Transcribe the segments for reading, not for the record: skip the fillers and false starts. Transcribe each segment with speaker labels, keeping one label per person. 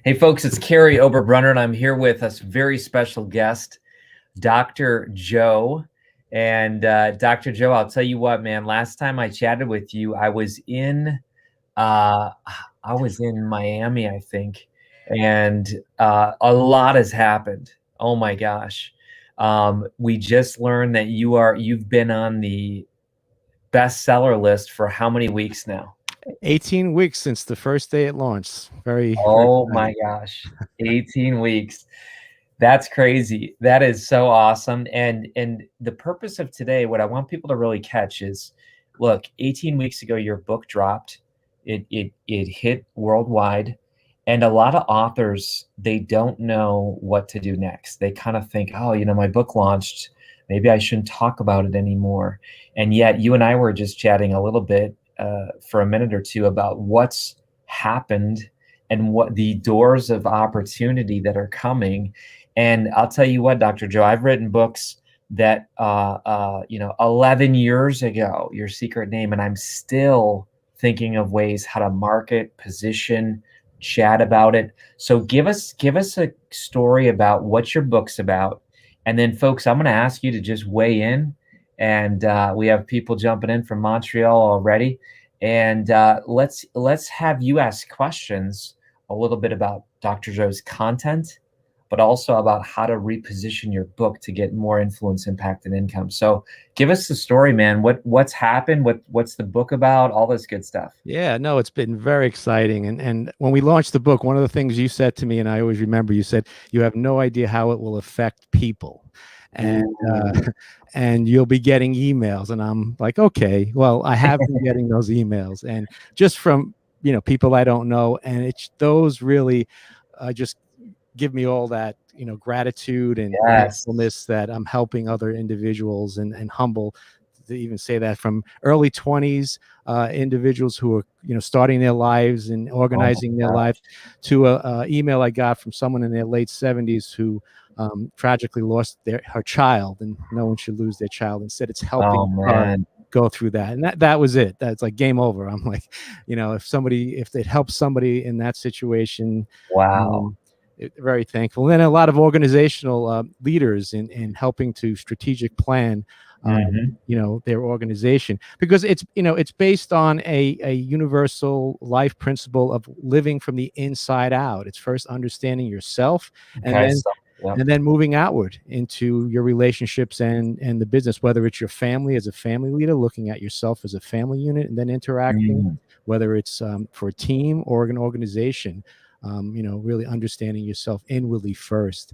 Speaker 1: Hey folks, it's Kary Oberbrunner, and I'm here with a very special guest, Dr. Joe. And Dr. Joe, I'll tell you what, man. Last time I chatted with you, uh, I was in Miami, I think, and a lot has happened. Oh my gosh! We just learned that you've been on the bestseller list for how many weeks now?
Speaker 2: 18 weeks since the first day it launched. Very
Speaker 1: Oh my
Speaker 2: exciting.
Speaker 1: gosh, 18 weeks. That's crazy. That is so awesome. And the purpose of today, what I want people to really catch is, look, 18 weeks ago your book dropped. It hit worldwide. And a lot of authors, they don't know what to do next. They kind of think, oh, my book launched. Maybe I shouldn't talk about it anymore. And yet you and I were just chatting a little bit for a minute or two about what's happened and what the doors of opportunity that are coming. And I'll tell you what, Dr. Joe, I've written books that 11 years ago, Your Secret Name, and I'm still thinking of ways how to market, position, chat about it. So give us a story about what your book's about, and then, folks, I'm going to ask you to just weigh in. And we have people jumping in from Montreal already, and let's have you ask questions a little bit about Dr. Joe's content, but also about how to reposition your book to get more influence, impact, and income. So give us the story, man. What's happened? What's the book about? All this good stuff.
Speaker 2: Yeah, no, it's been very exciting. And when we launched the book, one of the things you said to me, and I always remember, you said you have no idea how it will affect people. And
Speaker 1: Ooh.
Speaker 2: and you'll be getting emails. And I'm like, okay, well, I have been getting those emails, and just from people I don't know. And it's those really just give me all that gratitude and
Speaker 1: Yes.
Speaker 2: thankfulness that I'm helping other individuals, and humble to even say that, from early 20s individuals who are starting their lives and
Speaker 1: Oh
Speaker 2: organizing
Speaker 1: my
Speaker 2: their
Speaker 1: gosh.
Speaker 2: life, to a email I got from someone in their late 70s who tragically lost her child, and no one should lose their child. Instead, it's
Speaker 1: Oh
Speaker 2: helping her
Speaker 1: man.
Speaker 2: go through that, and that was it. That's like game over. I'm like, if it helps somebody in that situation,
Speaker 1: Wow.
Speaker 2: um, very thankful. And then a lot of organizational leaders in helping to strategic plan
Speaker 1: Hmm.
Speaker 2: their organization, because it's based on a universal life principle of living from the inside out. It's first understanding yourself, and
Speaker 1: Okay.
Speaker 2: then
Speaker 1: So, yep.
Speaker 2: moving outward into your relationships and the business, whether it's your family as a family leader, looking at yourself as a family unit, and then interacting,
Speaker 1: Mm.
Speaker 2: whether it's for a team or an organization. Really understanding yourself inwardly first.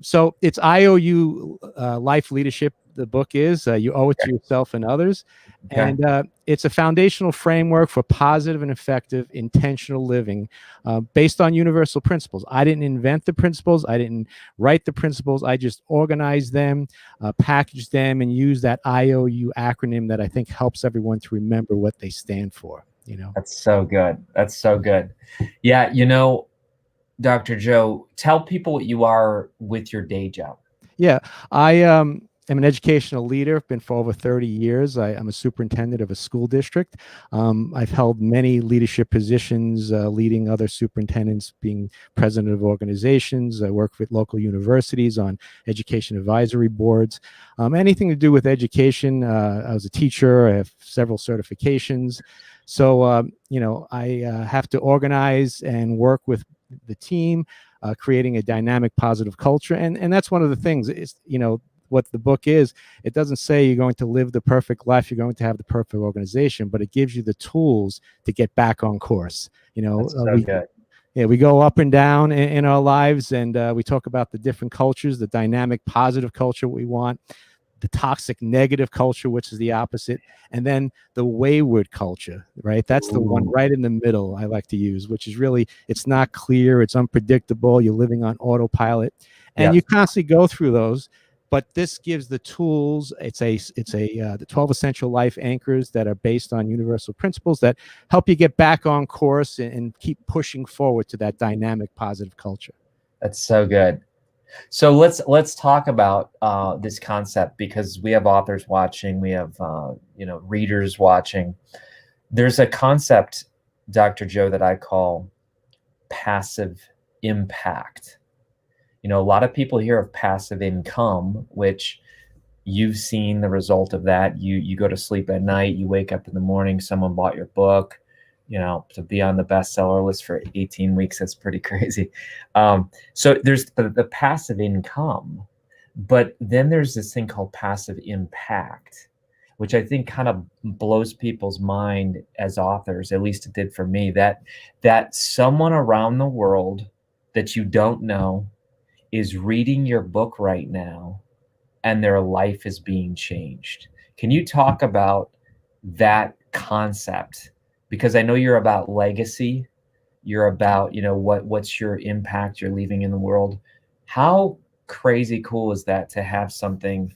Speaker 2: So it's IOU Life Leadership. The book is you owe it to yourself and others,
Speaker 1: Okay.
Speaker 2: and it's a foundational framework for positive and effective intentional living, based on universal principles. I didn't invent the principles. I didn't write the principles. I just organized them, packaged them, and use that IOU acronym that I think helps everyone to remember what they stand for.
Speaker 1: That's so good. That's so good. Yeah. Dr. Joe, tell people what you are with your day job.
Speaker 2: Yeah, I am an educational leader. I've been for over 30 years. I'm a superintendent of a school district. I've held many leadership positions, leading other superintendents, being president of organizations. I work with local universities on education advisory boards. Anything to do with education. I was a teacher. I have several certifications. So, I have to organize and work with the team, creating a dynamic, positive culture. And that's one of the things is, what the book is. It doesn't say you're going to live the perfect life, you're going to have the perfect organization, but it gives you the tools to get back on course.
Speaker 1: That's so good.
Speaker 2: We go up and down in our lives, and we talk about the different cultures, the dynamic, positive culture we want, the toxic, negative culture, which is the opposite, and then the wayward culture, right? That's the one
Speaker 1: Ooh.
Speaker 2: right in the middle I like to use, which is really, it's not clear, it's unpredictable, you're living on autopilot, and you
Speaker 1: Yep.
Speaker 2: constantly go through those. But this gives the tools. The 12 essential life anchors that are based on universal principles that help you get back on course and keep pushing forward to that dynamic, positive culture.
Speaker 1: That's so good. So let's talk about this concept, because we have authors watching, we have readers watching. There's a concept, Dr. Joe, that I call passive impact. You know, a lot of people hear of passive income, which you've seen the result of that. You go to sleep at night, you wake up in the morning, someone bought your book. You know, to be on the bestseller list for 18 weeks, that's pretty crazy. So there's the passive income, but then there's this thing called passive impact, which I think kind of blows people's mind as authors. At least it did for me. That someone around the world that you don't know is reading your book right now, and their life is being changed. Can you talk about that concept? Because I know you're about legacy. You're about, you know, what's your impact you're leaving in the world. How crazy cool is that to have something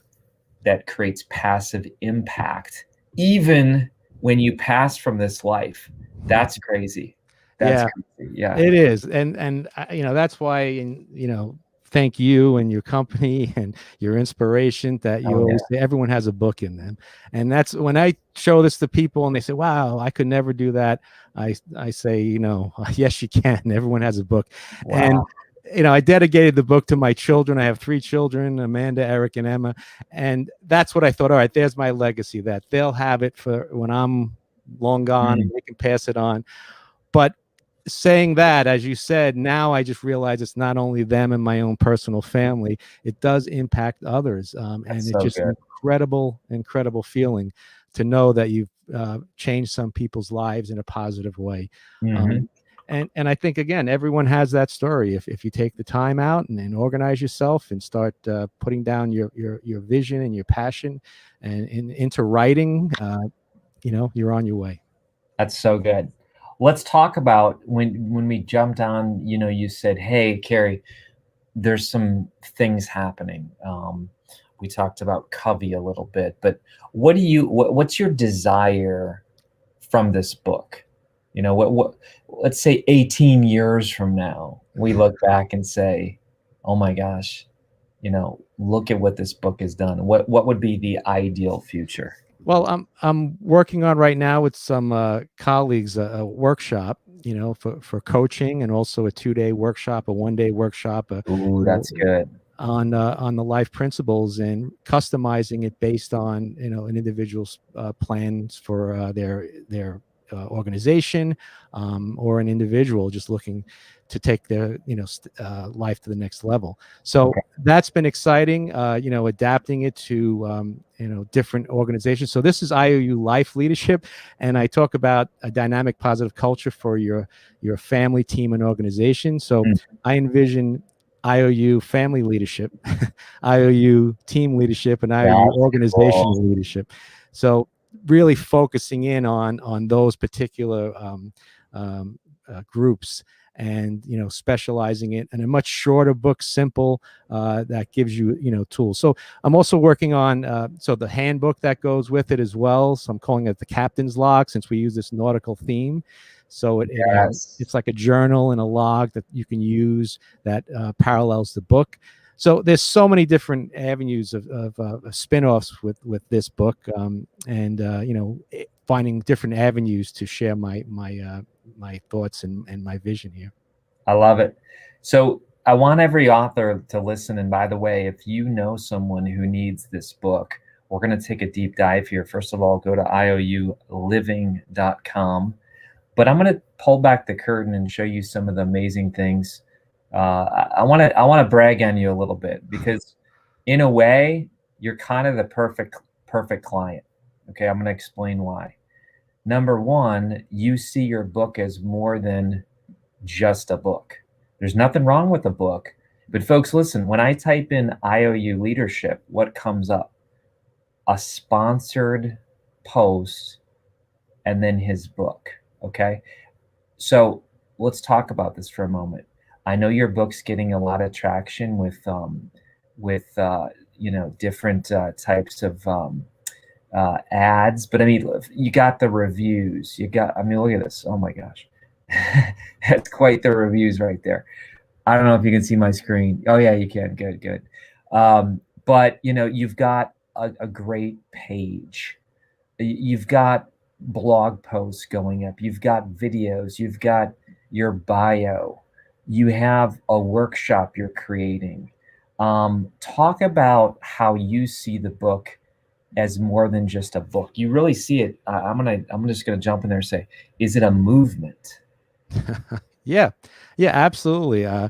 Speaker 1: that creates passive impact, even when you pass from this life? That's crazy. That's
Speaker 2: Yeah,
Speaker 1: crazy. Yeah.
Speaker 2: it is. And you know, that's why, you know, thank you and your company and your inspiration that you
Speaker 1: Oh yeah.
Speaker 2: always say everyone has a book in them. And that's when I show this to people and they say, wow, I could never do that. I say, you know, yes, you can. Everyone has a book. And,
Speaker 1: Wow.
Speaker 2: you know, I dedicated the book to my children. I have 3 children, Amanda, Eric, and Emma. And that's what I thought. All right, there's my legacy, that they'll have it for when I'm long gone
Speaker 1: Mm,
Speaker 2: and they can pass it on. But saying that, as you said, now I just realize it's not only them and my own personal family, it does impact others. And
Speaker 1: that's
Speaker 2: it's
Speaker 1: so
Speaker 2: just an
Speaker 1: good.
Speaker 2: incredible feeling to know that you've changed some people's lives in a positive way.
Speaker 1: Hmm.
Speaker 2: Um, and I think, again, everyone has that story. If you take the time out and organize yourself and start putting down your vision and your passion and into writing, you know, you're on your way.
Speaker 1: That's so good. Let's talk about when we jumped on, you know, you said, "Hey, Kary, there's some things happening." We talked about Covey a little bit, but what's your desire from this book? You know, let's say 18 years from now, we look back and say, "Oh my gosh, you know, look at what this book has done." What would be the ideal future?
Speaker 2: Well, I'm working on right now with some colleagues a workshop, you know, for coaching, and also a 2-day workshop, a 1-day workshop,
Speaker 1: Ooh,
Speaker 2: you know,
Speaker 1: that's good.
Speaker 2: on the life principles and customizing it based on, you know, an individual's plans for their organization, or an individual just looking to take their, you know, life to the next level. So
Speaker 1: Okay.
Speaker 2: that's been exciting, you know, adapting it to, you know, different organizations. So this is IOU Life Leadership, and I talk about a dynamic positive culture for your family, team, and organization. So
Speaker 1: Mm,
Speaker 2: I envision IOU family leadership, IOU team leadership, and IOU
Speaker 1: that's cool.
Speaker 2: organizational leadership. So really focusing in on those particular groups, and, you know, specializing it in a much shorter book, simple, that gives you, you know, tools. So I'm also working on so the handbook that goes with it as well. So I'm calling it the captain's log, since we use this nautical theme. So
Speaker 1: Yes.
Speaker 2: it's like a journal and a log that you can use that parallels the book. So there's so many different avenues of spin-offs with this book, and you know, finding different avenues to share my thoughts and my vision here.
Speaker 1: I love it. So I want every author to listen. And by the way, if you know someone who needs this book, we're going to take a deep dive here. First of all, go to iouliving.com. But I'm going to pull back the curtain and show you some of the amazing things. I want to brag on you a little bit, because in a way, you're kind of the perfect client. Okay, I'm going to explain why. Number one, you see your book as more than just a book. There's nothing wrong with a book. But folks, listen, when I type in IOU leadership, what comes up? A sponsored post and then his book. Okay. So let's talk about this for a moment. I know your book's getting a lot of traction with you know, different types of ads, but I mean, you got the reviews. You got, I mean, look at this. Oh my gosh. That's quite the reviews right there. I don't know if you can see my screen. Oh yeah, you can. Good, good. But you know, you've got a great page. You've got blog posts going up. You've got videos. You've got your bio. You have a workshop you're creating. Talk about how you see the book as more than just a book. You really see it. I'm just gonna jump in there and say, is it a movement?
Speaker 2: Yeah, yeah, absolutely. Yeah,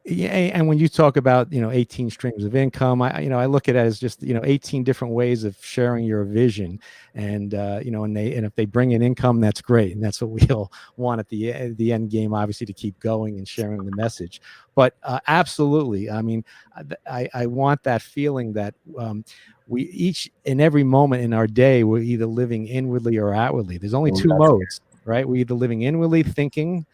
Speaker 2: and when you talk about 18 streams of income, I look at it as just 18 different ways of sharing your vision, and and if they bring in income, that's great, and that's what we all want at the end game, obviously, to keep going and sharing the message. But absolutely, I mean, I want that feeling that we each in every moment in our day, we're either living inwardly or outwardly. There's only
Speaker 1: Oh,
Speaker 2: two
Speaker 1: that's
Speaker 2: modes, right? We're either living inwardly, thinking.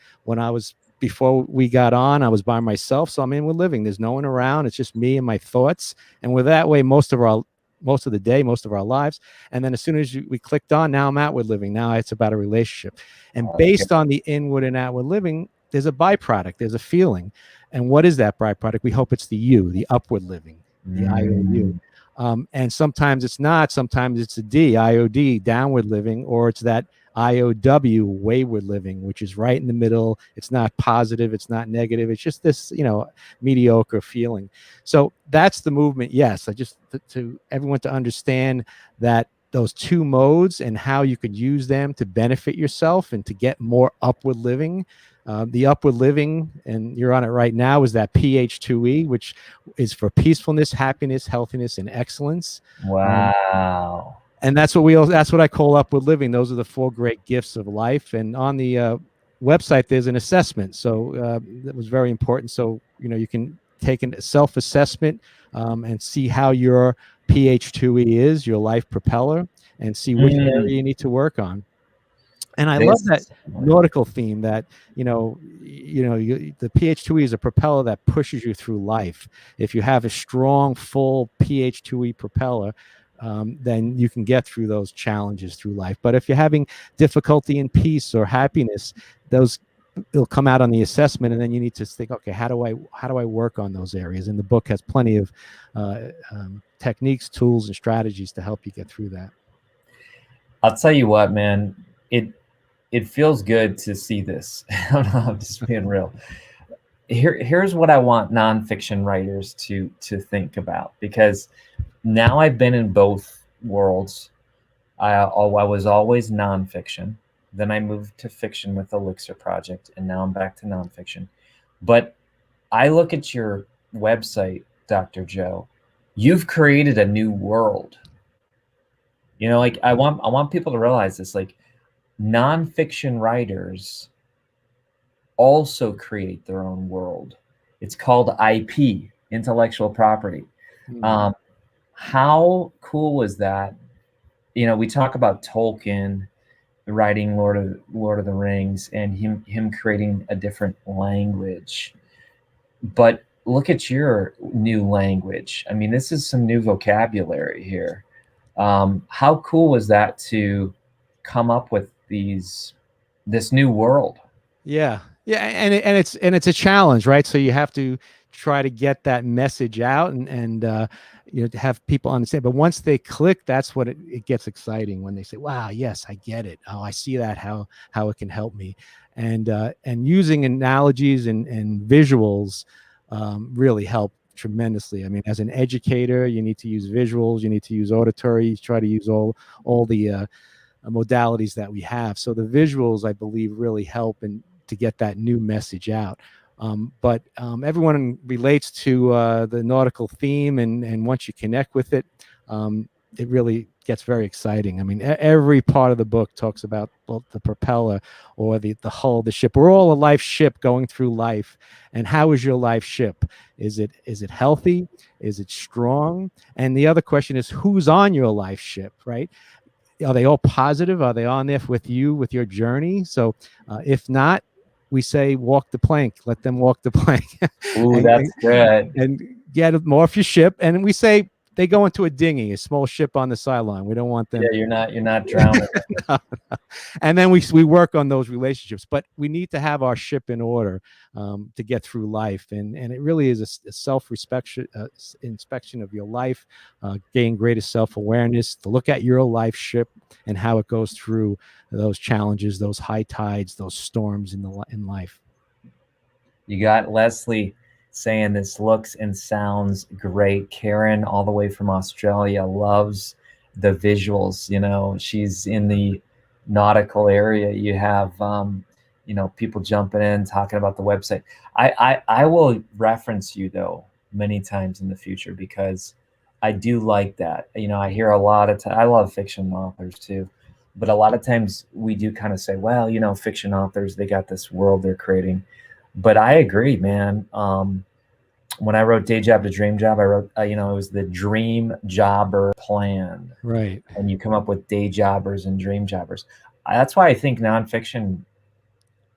Speaker 2: Before we got on, I was by myself, so I'm inward living. There's no one around. It's just me and my thoughts, and we're that way most of the day, most of our lives. And then as soon as we clicked on, now I'm outward living. Now it's about a relationship, and
Speaker 1: okay.
Speaker 2: based on the inward and outward living, there's a byproduct. There's a feeling, and what is that byproduct? We hope it's the upward living, the IOU.
Speaker 1: Mm,
Speaker 2: And sometimes it's not. Sometimes it's a IOD, downward living, or it's that IOW, wayward living, which is right in the middle. It's not positive. It's not negative. It's just this, mediocre feeling. So that's the movement. Yes. I just, to everyone to understand that those two modes and how you could use them to benefit yourself and to get more upward living. The upward living, and you're on it right now, is that PH2E, which is for peacefulness, happiness, healthiness, and excellence.
Speaker 1: wow.
Speaker 2: And that's what I call upward living. Those are the four great gifts of life. And on the website, there's an assessment. So that was very important. So, you can take a self-assessment and see how your PH2E is, your life propeller, and see which
Speaker 1: Mm,
Speaker 2: area you need to work on. And I love that
Speaker 1: this,
Speaker 2: nautical theme that, the PH2E is a propeller that pushes you through life. If you have a strong, full PH2E propeller, then you can get through those challenges through life. But if you're having difficulty in peace or happiness, those it'll come out on the assessment, and then you need to think, okay, how do I work on those areas? And the book has plenty of techniques, tools, and strategies to help you get through that.
Speaker 1: I'll tell you what, man, it feels good to see this. I don't know, I'm just being real. Here's what I want nonfiction writers to think about, because now I've been in both worlds. I was always nonfiction. Then I moved to fiction with Elixir Project, and now I'm back to nonfiction. But I look at your website, Dr. Joe. You've created a new world. Like I want people to realize this. Like, nonfiction writers also create their own world. It's called IP, intellectual property. Um, how cool was that? We talk about Tolkien writing Lord of the Rings, and him creating a different language. But look at your new language. I mean, this is some new vocabulary here. How cool was that to come up with this new world?
Speaker 2: Yeah, yeah, and it's a challenge, right? So you have to try to get that message out and to have people understand. But once they click, that's what it gets exciting when they say, "Wow, yes, I get it. Oh, I see that how it can help me," and using analogies and visuals really help tremendously. I mean, as an educator, you need to use visuals, you need to use auditory, try to use all the modalities that we have. So the visuals, I believe, really help and to get that new message out. But everyone relates to the nautical theme, and once you connect with it, it really gets very exciting. I mean, every part of the book talks about both the propeller or the hull of the ship. We're all a life ship going through life. And how is your life ship? Is it healthy? Is it strong? And the other question is, who's on your life ship, right? Are they all positive? Are they on there with you, with your journey? So if not, we say walk the plank, let them walk the plank.
Speaker 1: Ooh,
Speaker 2: and,
Speaker 1: that's
Speaker 2: and,
Speaker 1: good.
Speaker 2: and get them off your ship. And we say they go into a dinghy, a small ship on the sideline. We don't want them.
Speaker 1: Yeah, you're not drowning.
Speaker 2: No, no. And then we work on those relationships, but we need to have our ship in order to get through life. And it really is a self-inspection inspection of your life, gain greater self-awareness, to look at your life ship and how it goes through those challenges, those high tides, those storms in life.
Speaker 1: You got Leslie saying this looks and sounds great. Karen, all the way from Australia, loves the visuals. You know, she's in the nautical area. You have, you know, people jumping in talking about the website. I will reference you though many times in the future because I do like that. You know, I hear a lot of I love fiction authors too, but a lot of times we do kind of say, well, you know, fiction authors, they got this world they're creating. But I agree, man. When I wrote Day Job to Dream Job, I wrote, you know, it was the dream jobber plan.
Speaker 2: Right.
Speaker 1: And you come up with day jobbers and dream jobbers. That's why I think nonfiction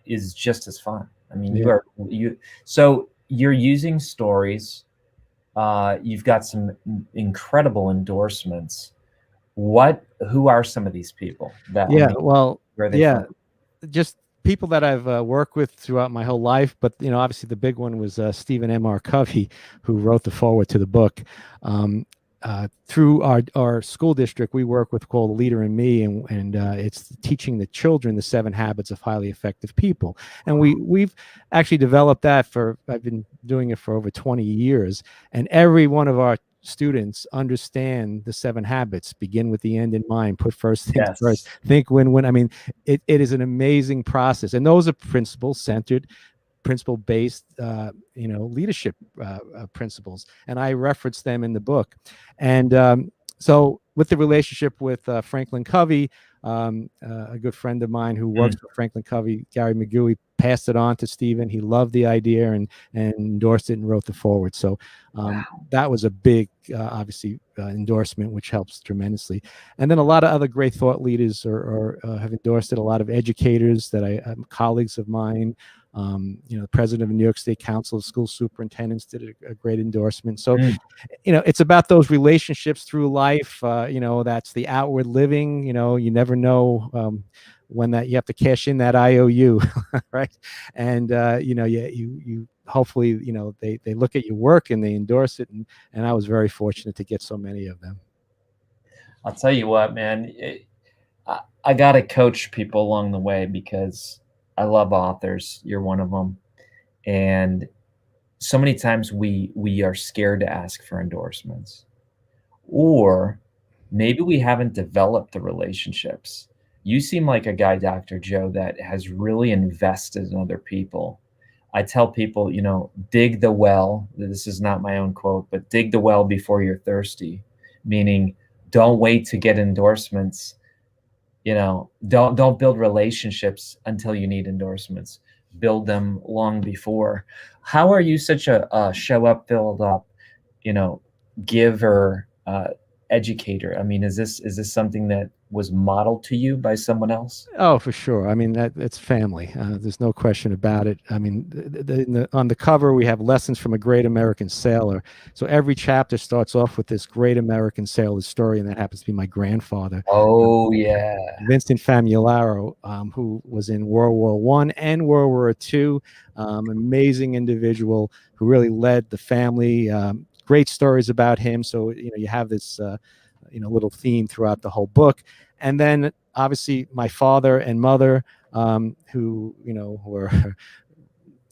Speaker 1: is just as fun. I mean,
Speaker 2: Yeah.
Speaker 1: so you're using stories. You've got some incredible endorsements. Who are some of these people that, I
Speaker 2: Yeah.
Speaker 1: mean,
Speaker 2: Well,
Speaker 1: where are they
Speaker 2: yeah,
Speaker 1: from?
Speaker 2: just people that I've worked with throughout my whole life. But obviously the big one was Stephen M.R. Covey, who wrote the foreword to the book. Through our school district, we work with called Leader in Me, and it's teaching the children the 7 habits of highly effective people. And we've actually developed that I've been doing it for over 20 years, and every one of our students understand the 7 habits. Begin with the end in mind, put first things first,
Speaker 1: Yes.
Speaker 2: think win-win. I mean, it is an amazing process, and those are principle-based leadership principles, and I reference them in the book. And so with the relationship with Franklin Covey, a good friend of mine who works
Speaker 1: Mm.
Speaker 2: for Franklin Covey, Gary McGewy, passed it on to Stephen. He loved the idea and endorsed it and wrote the forward. So
Speaker 1: Wow.
Speaker 2: that was a big, obviously, endorsement, which helps tremendously. And then a lot of other great thought leaders have endorsed it. A lot of educators that colleagues of mine, the president of the New York State Council of School Superintendents did a great endorsement. So,
Speaker 1: Mm.
Speaker 2: it's about those relationships through life. That's the outward living. You never know when that you have to cash in that IOU, right? And you hopefully they look at your work and they endorse it, and I was very fortunate to get so many of them.
Speaker 1: I'll tell you what, man. I got to coach people along the way because I love authors. You're one of them, and so many times we are scared to ask for endorsements, or maybe we haven't developed the relationships. You seem like a guy, Dr. Joe, that has really invested in other people. I tell people, you know, dig the well. This is not my own quote, but dig the well before you're thirsty, meaning don't wait to get endorsements. You know, don't build relationships until you need endorsements. Build them long before. How are you such a show up, filled up, you know, giver, educator? I mean, is this something that was modeled to you by someone else?
Speaker 2: Oh, for sure. I mean, it's family. There's no question about it. I mean, on the cover, we have lessons from a great American sailor. So every chapter starts off with this great American sailor's story, and that happens to be my grandfather,
Speaker 1: Oh yeah.
Speaker 2: Vincent Famularo, who was in World War One and World War Two. Amazing individual who really led the family. Great stories about him. So you have this little theme throughout the whole book. And then obviously my father and mother, who were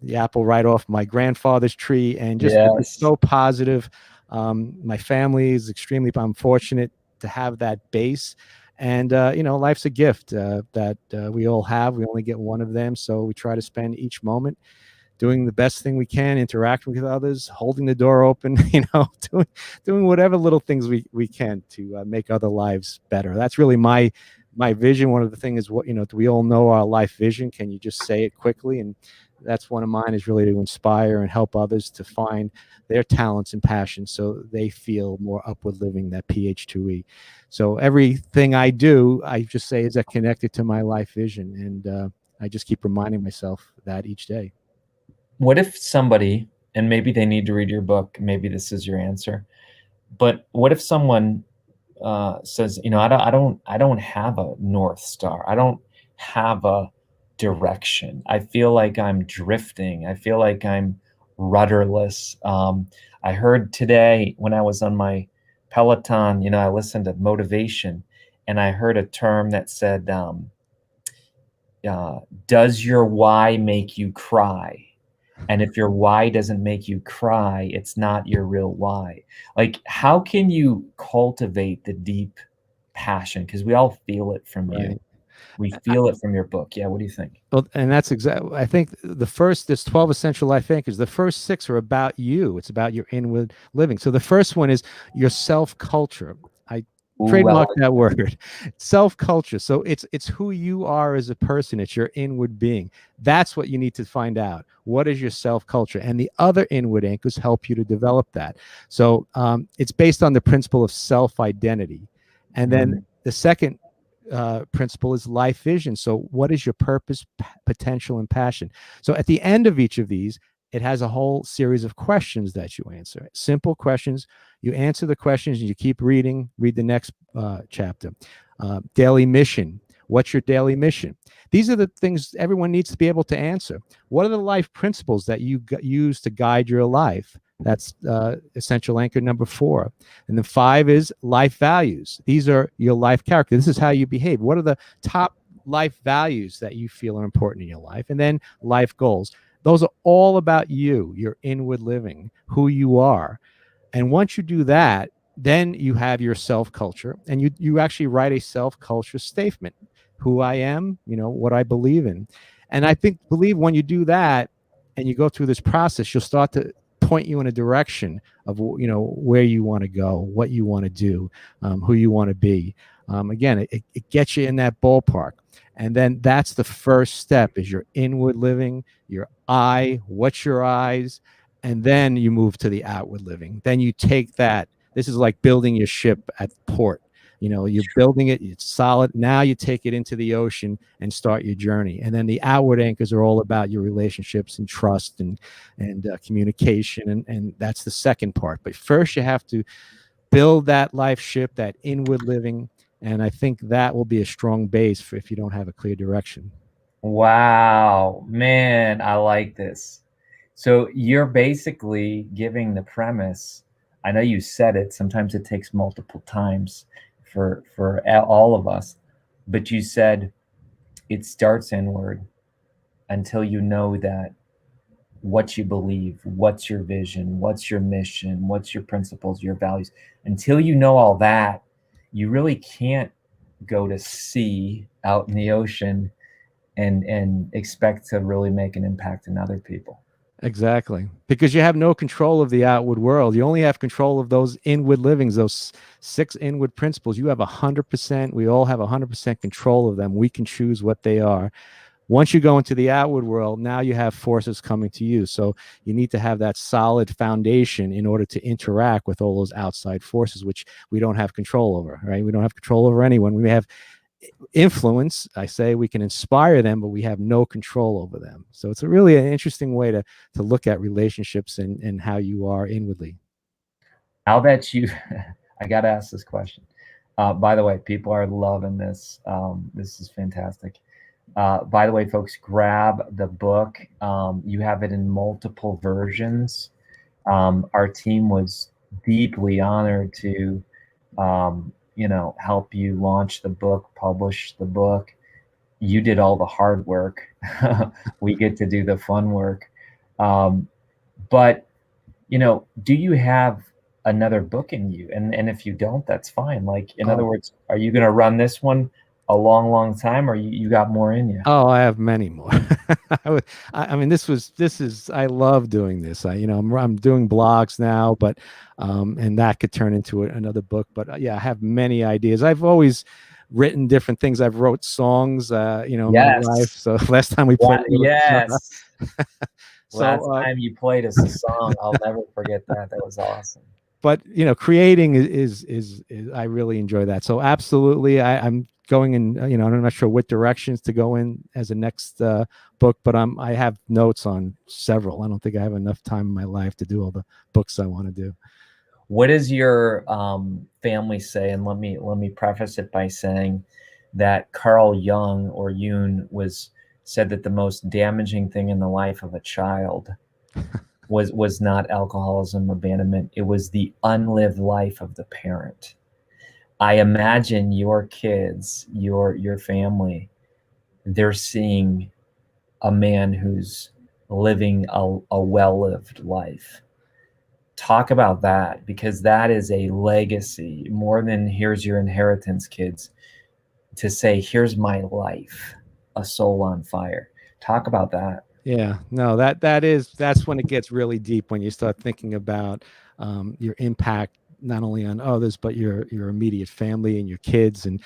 Speaker 2: the apple right off my grandfather's tree, and just they're just
Speaker 1: Yes.
Speaker 2: so positive. My family is extremely. I'm fortunate to have that base, and life's a gift that we all have. We only get one of them, so we try to spend each moment doing the best thing we can, interacting with others, holding the door open, doing whatever little things we can to make other lives better. That's really my vision. One of the things is, do we all know our life vision? Can you just say it quickly? And that's one of mine, is really to inspire and help others to find their talents and passions so they feel more upward living, that PH2E. So everything I do, I just say, is that connected to my life vision. And I just keep reminding myself that each day.
Speaker 1: What if somebody, and maybe they need to read your book, maybe this is your answer, but what if someone says, you know, I don't have a North Star. I don't have a direction. I feel like I'm drifting. I feel like I'm rudderless. I heard today when I was on my Peloton, you know, I listened to motivation, and I heard a term that said, uh, "Does your why make you cry?" And if your why doesn't make you cry, it's not your real why. Like, how can you cultivate the deep passion? Because we all feel it from you.
Speaker 2: Right.
Speaker 1: We feel it from your book. Yeah, what do you think?
Speaker 2: Well, and that's exactly, I think there's 12 essential life anchors. The first six are about you. It's about your inward living. So the first one is your self culture. I
Speaker 1: Ooh, I
Speaker 2: trademarked
Speaker 1: like
Speaker 2: that word, self culture. So it's who you are as a person. It's your inward being. That's what you need to find out. What is your self culture? And the other inward anchors help you to develop that. So it's based on the principle of self identity. And then
Speaker 1: mm,
Speaker 2: the second principle is life vision. So, what is your purpose, potential, and passion? So, at the end of each of these, it has a whole series of questions that you answer. Simple questions. You answer the questions and you keep reading. Read the next chapter. Daily mission. What's your daily mission? These are the things everyone needs to be able to answer. What are the life principles that you use to guide your life? That's essential anchor number 4. And then 5 is life values. These are your life character. This is how you behave. What are the top life values that you feel are important in your life? And then life goals. Those are all about you, your inward living, who you are. And once you do that, then you have your self culture, and you actually write a self culture statement, who I am, what I believe in. And I believe when you do that and you go through this process, you'll start to point you in a direction of where you want to go, what you want to do, who you want to be. Again, it gets you in that ballpark. And then that's the first step is your inward living, your I, what's your eyes, and then you move to the outward living. Then you take that. This is like building your ship at port. You're building it, it's solid. Now you take it into the ocean and start your journey. And then the outward anchors are all about your relationships and trust and communication. And that's the second part. But first, you have to build that life ship, that inward living. And I think that will be a strong base for if you don't have a clear direction.
Speaker 1: wow, man, I like this. So you're basically giving the premise. I know you said it. Sometimes it takes multiple times for all of us, but you said it starts inward until you know that what you believe, what's your vision, what's your mission, what's your principles, your values. Until you know all that, you really can't go to sea out in the ocean and expect to really make an impact in other people.
Speaker 2: Exactly. Because you have no control of the outward world. You only have control of those inward livings, those 6 inward principles. You have 100%. We all have 100% control of them. We can choose what they are. Once you go into the outward world, now you have forces coming to you. So you need to have that solid foundation in order to interact with all those outside forces, which we don't have control over, right? We don't have control over anyone. We have influence. I say we can inspire them, but we have no control over them. So it's a really an interesting way to look at relationships and how you are inwardly.
Speaker 1: I'll bet you, I got to ask this question. By the way, people are loving this. This is fantastic. By the way, folks, grab the book. You have it in multiple versions. Our team was deeply honored to, help you launch the book, publish the book. You did all the hard work. We get to do the fun work. Um, but do you have another book in you? And if you don't, that's fine. Like, in other
Speaker 2: Oh,
Speaker 1: words, are you going to run this one a long, long time, or you got more in you?
Speaker 2: oh, I have many more. I mean, this is, I love doing this. I'm doing blogs now, but, and that could turn into another book. But yeah, I have many ideas. I've always written different things. I've wrote songs, in my life.
Speaker 1: Yes.
Speaker 2: So last time we played a little guitar.
Speaker 1: Yes. Last
Speaker 2: So,
Speaker 1: time you played us a song, I'll never forget that. That was awesome.
Speaker 2: but creating is I really enjoy that. So absolutely, I'm going in. I'm not sure what directions to go in as a next book, but I have notes on several. I don't think I have enough time in my life to do all the books I want to do.
Speaker 1: What does your family say? And let me preface it by saying that Carl Jung, or Jung, was said that the most damaging thing in the life of a child was not alcoholism, abandonment. It was the unlived life of the parent. I imagine your kids, your family, they're seeing a man who's living a well-lived life. Talk about that, because that is a legacy more than here's your inheritance, kids, to say, here's my life, a soul on fire. Talk about that.
Speaker 2: Yeah, no, that's when it gets really deep, when you start thinking about your impact not only on others but your immediate family and your kids, and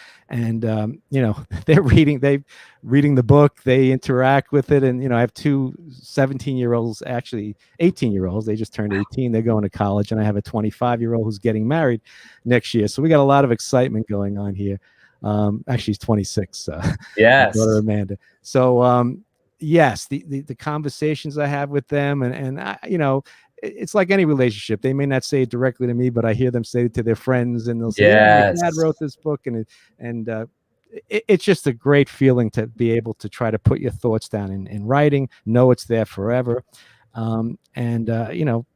Speaker 2: you know, they reading the book, they interact with it, and you know, I have two 17-year-olds, actually 18-year-olds. They just turned 18. They're going to college, and I have a 25-year-old who's getting married next year. So we got a lot of excitement going on here. Actually, he's 26. My daughter
Speaker 1: Yes.
Speaker 2: Amanda. So yes, the conversations I have with them, and I, you know, it's like any relationship. They may not say it directly to me, but I hear them say it to their friends, and they'll say, "Yeah, my dad
Speaker 1: Yes.
Speaker 2: wrote this book," and it's just a great feeling to be able to try to put your thoughts down in writing, know it's there forever, and you know,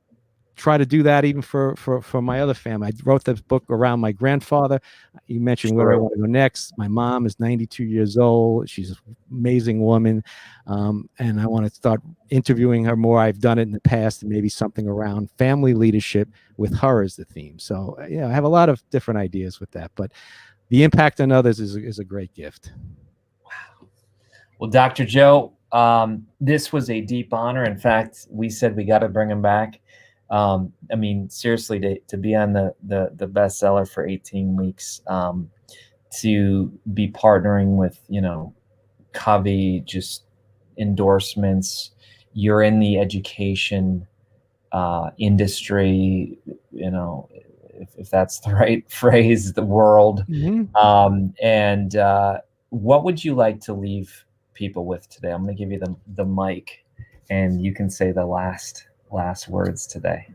Speaker 2: try to do that even for my other family. I wrote this book around my grandfather. You mentioned where I
Speaker 1: True.
Speaker 2: want to go next. My mom is 92 years old. She's an amazing woman, and I want to start interviewing her more. I've done it in the past, and maybe something around family leadership with her as the theme. So yeah, I have a lot of different ideas with that, but the impact on others is a great gift.
Speaker 1: Well, Dr. Joe, this was a deep honor. In fact, we said we got to bring him back. I mean, seriously, to be on the bestseller for 18 weeks, to be partnering with, you know, Covey, just endorsements. You're in the education industry, you know, if that's the right phrase, the world.
Speaker 2: Mhm.
Speaker 1: And what would you like to leave people with today? I'm going to give you the mic, and you can say the last words today.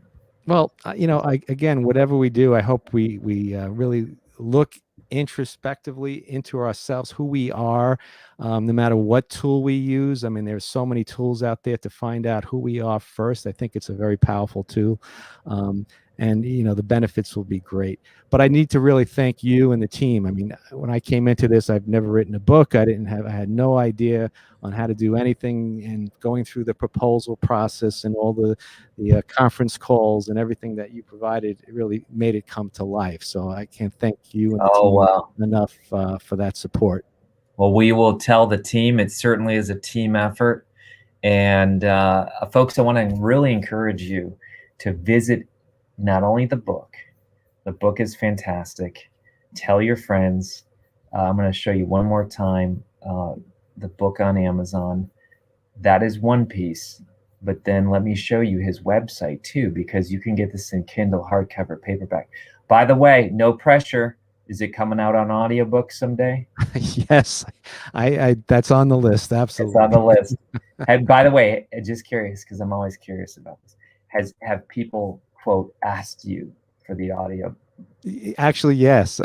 Speaker 2: Well, you know, again, whatever we do, I hope we really look introspectively into ourselves, who we are, no matter what tool we use. I mean, there's so many tools out there to find out who we are first. I think it's a very powerful tool. And you know, the benefits will be great. But I need to really thank you and the team. I mean, when I came into this, I've never written a book. I had no idea on how to do anything, and going through the proposal process and all the conference calls and everything that you provided, it really made it come to life. So I can't thank you and the
Speaker 1: Oh,
Speaker 2: team
Speaker 1: wow.
Speaker 2: enough for that support.
Speaker 1: Well, we will tell the team. It certainly is a team effort. And folks, I want to really encourage you to visit not only the book is fantastic. Tell your friends. I'm going to show you one more time the book on Amazon. That is one piece. But then let me show you his website too, because you can get this in Kindle, hardcover, paperback. By the way, no pressure. Is it coming out on audiobook someday?
Speaker 2: Yes, I that's on the list.
Speaker 1: It's on
Speaker 2: Absolutely.
Speaker 1: the list. And by the way, just curious, because I'm always curious about this. Have people, quote, asked you for the audio?
Speaker 2: Actually, yes.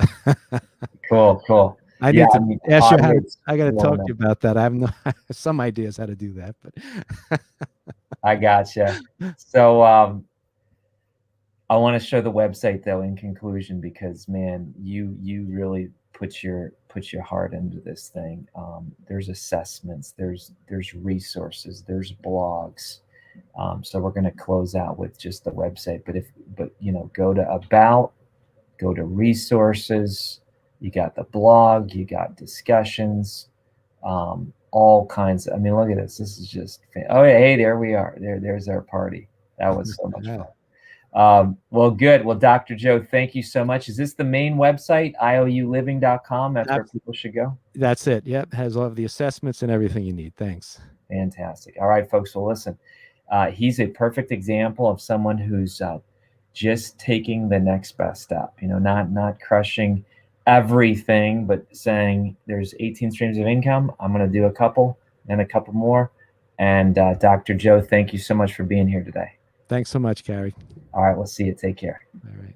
Speaker 1: Cool, cool.
Speaker 2: I
Speaker 1: Yeah,
Speaker 2: need
Speaker 1: I
Speaker 2: to
Speaker 1: mean,
Speaker 2: ask you how to.
Speaker 1: audience
Speaker 2: I got to
Speaker 1: want to
Speaker 2: talk to
Speaker 1: know.
Speaker 2: you about that. I have no some ideas how to do that, but
Speaker 1: I gotcha. So I want to show the website though in conclusion, because man, you really put your heart into this thing. There's assessments, there's resources, there's blogs. So we're going to close out with just the website. But you know, go to about, go to resources. You got the blog, you got discussions, all kinds. I mean, look at this. This is just. Oh, hey, there we are. There's our party. That was so much
Speaker 2: yeah,
Speaker 1: fun. Well, good. Well, Dr. Joe, thank you so much. Is this the main website, iouliving.com? That's where people should go?
Speaker 2: that's it. Yep, has all of the assessments and everything you need. Thanks.
Speaker 1: Fantastic. All right, folks. Well, listen, he's a perfect example of someone who's just taking the next best step. You know, not crushing everything, but saying there's 18 streams of income. I'm going to do a couple, then a couple more. And Dr. Joe, thank you so much for being here today.
Speaker 2: Thanks so much, Kary.
Speaker 1: All right, we'll see you. Take care.
Speaker 2: All right.